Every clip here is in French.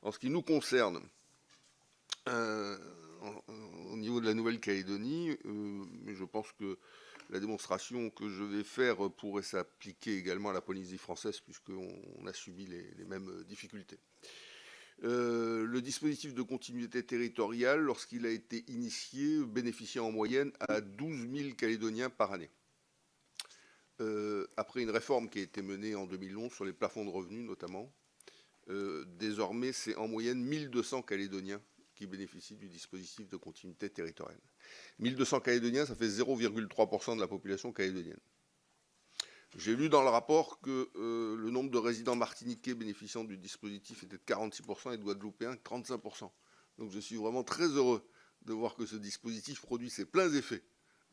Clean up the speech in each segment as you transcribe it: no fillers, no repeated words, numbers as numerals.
En ce qui nous concerne, au niveau de la Nouvelle-Calédonie, je pense que la démonstration que je vais faire pourrait s'appliquer également à la Polynésie française, puisqu'on a subi les mêmes difficultés. Le dispositif de continuité territoriale, lorsqu'il a été initié, bénéficiait en moyenne à 12 000 Calédoniens par année. Après une réforme qui a été menée en 2011 sur les plafonds de revenus notamment, désormais c'est en moyenne 1200 Calédoniens qui bénéficient du dispositif de continuité territoriale. 1200 Calédoniens, ça fait 0,3% de la population calédonienne. J'ai lu dans le rapport que le nombre de résidents martiniquais bénéficiant du dispositif était de 46% et de Guadeloupéens de 35%. Donc je suis vraiment très heureux de voir que ce dispositif produit ses pleins effets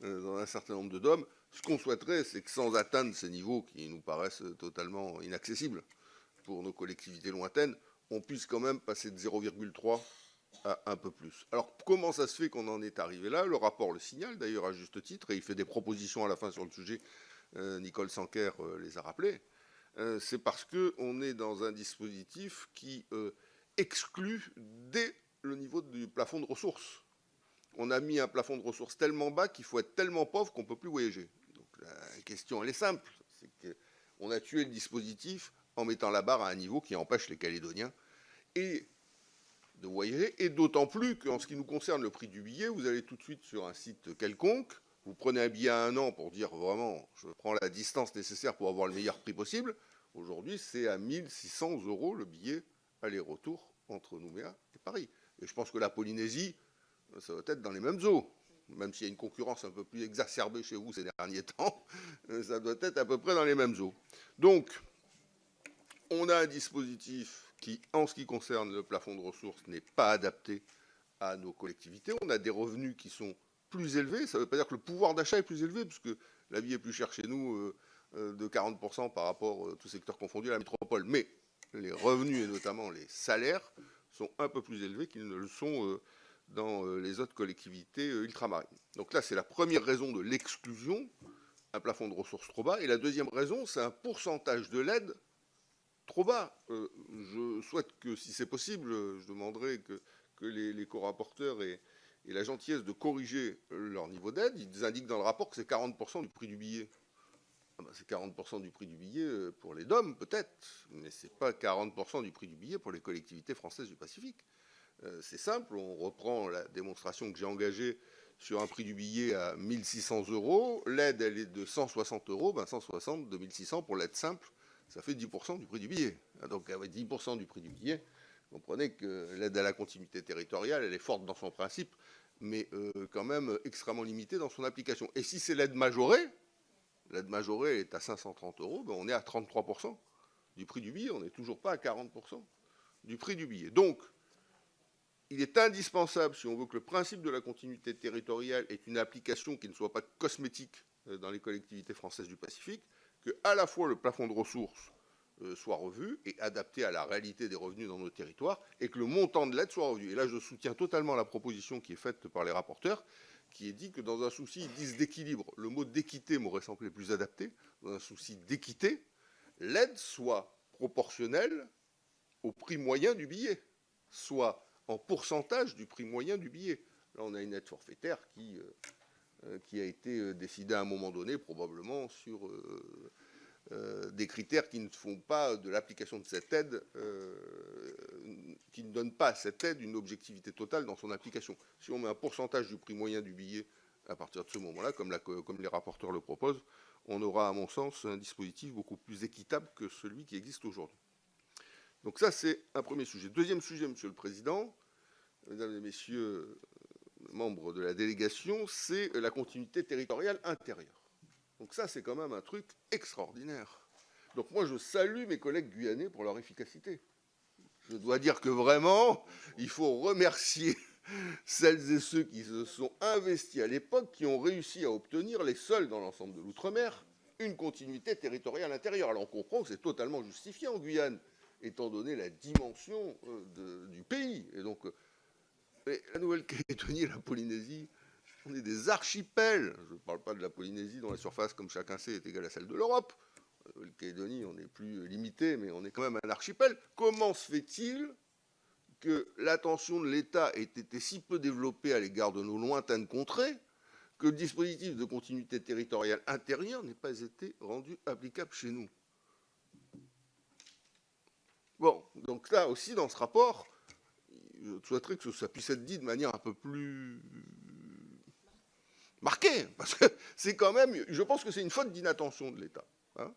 dans un certain nombre de DOM. Ce qu'on souhaiterait, c'est que sans atteindre ces niveaux qui nous paraissent totalement inaccessibles pour nos collectivités lointaines, on puisse quand même passer de 0,3 à un peu plus. Alors comment ça se fait qu'on en est arrivé là? Le rapport le signale d'ailleurs à juste titre, et il fait des propositions à la fin sur le sujet. Nicole Sanquer les a rappelés. C'est parce qu'on est dans un dispositif qui exclut dès le niveau du plafond de ressources. On a mis un plafond de ressources tellement bas qu'il faut être tellement pauvre qu'on ne peut plus voyager. Donc la question, elle est simple. C'est qu'on a tué le dispositif en mettant la barre à un niveau qui empêche les Calédoniens et de voyager. Et d'autant plus qu'en ce qui nous concerne le prix du billet, vous allez tout de suite sur un site quelconque, vous prenez un billet à 1 an pour dire vraiment, je prends la distance nécessaire pour avoir le meilleur prix possible. Aujourd'hui, c'est à 1 600 € le billet aller-retour entre Nouméa et Paris. Et je pense que la Polynésie, ça doit être dans les mêmes eaux. Même s'il y a une concurrence un peu plus exacerbée chez vous ces derniers temps, ça doit être à peu près dans les mêmes eaux. Donc, on a un dispositif qui, en ce qui concerne le plafond de ressources, n'est pas adapté à nos collectivités. On a des revenus qui sont plus élevés. Ça ne veut pas dire que le pouvoir d'achat est plus élevé, puisque la vie est plus chère chez nous de 40% par rapport, tout secteur confondu, à la métropole. Mais les revenus, et notamment les salaires, sont un peu plus élevés qu'ils ne le sont dans les autres collectivités ultramarines. Donc là, c'est la première raison de l'exclusion, un plafond de ressources trop bas. Et la deuxième raison, c'est un pourcentage de l'aide trop bas. Je souhaite que, si c'est possible, je demanderai que les co-rapporteurs aient la gentillesse de corriger leur niveau d'aide. Ils indiquent dans le rapport que c'est 40% du prix du billet. Ah ben c'est 40% du prix du billet pour les DOM, peut-être, mais ce n'est pas 40% du prix du billet pour les collectivités françaises du Pacifique. C'est simple, on reprend la démonstration que j'ai engagée sur un prix du billet à 1 600 €. L'aide, elle est de 160 €. Ben 160 de 1 600 pour l'aide simple, ça fait 10% du prix du billet. Donc avec 10% du prix du billet, vous comprenez que l'aide à la continuité territoriale, elle est forte dans son principe, mais quand même extrêmement limitée dans son application. Et si c'est l'aide majorée est à 530 €, ben on est à 33% du prix du billet. On n'est toujours pas à 40% du prix du billet. Donc, il est indispensable, si on veut que le principe de la continuité territoriale ait une application qui ne soit pas cosmétique dans les collectivités françaises du Pacifique, que à la fois le plafond de ressources soit revu et adapté à la réalité des revenus dans nos territoires, et que le montant de l'aide soit revu. Et là, je soutiens totalement la proposition qui est faite par les rapporteurs, qui est dit que dans un souci, ils disent d'équilibre, le mot d'équité m'aurait semblé plus adapté, dans un souci d'équité, l'aide soit proportionnelle au prix moyen du billet, soit en pourcentage du prix moyen du billet. Là, on a une aide forfaitaire qui a été décidée à un moment donné, probablement sur des critères qui ne font pas de l'application de cette aide, qui ne donnent pas à cette aide une objectivité totale dans son application. Si on met un pourcentage du prix moyen du billet à partir de ce moment-là, comme les rapporteurs le proposent, on aura, à mon sens, un dispositif beaucoup plus équitable que celui qui existe aujourd'hui. Donc ça, c'est un premier sujet. Deuxième sujet, Monsieur le Président, Mesdames et Messieurs, membres de la délégation, c'est la continuité territoriale intérieure. Donc ça, c'est quand même un truc extraordinaire. Donc moi, je salue mes collègues guyanais pour leur efficacité. Je dois dire que vraiment, il faut remercier celles et ceux qui se sont investis à l'époque, qui ont réussi à obtenir, les seuls dans l'ensemble de l'outre-mer, une continuité territoriale intérieure. Alors on comprend que c'est totalement justifié en Guyane, étant donné la dimension du pays. Et donc, la Nouvelle-Calédonie et la Polynésie, on est des archipels. Je ne parle pas de la Polynésie dont la surface, comme chacun sait, est égale à celle de l'Europe. La Nouvelle-Calédonie, on est plus limité, mais on est quand même un archipel. Comment se fait-il que l'attention de l'État ait été si peu développée à l'égard de nos lointaines contrées que le dispositif de continuité territoriale intérieure n'ait pas été rendu applicable chez nous. Bon, donc là aussi, dans ce rapport, je souhaiterais que ça puisse être dit de manière un peu plus marquée, parce que c'est quand même, je pense que c'est une faute d'inattention de l'État. Hein.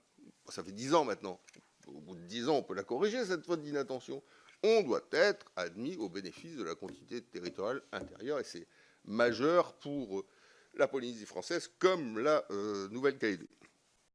Ça fait 10 ans maintenant. Au bout de 10 ans, on peut la corriger, cette faute d'inattention. On doit être admis au bénéfice de la continuité territoriale intérieure, et c'est majeur pour la Polynésie française comme la Nouvelle-Calédonie.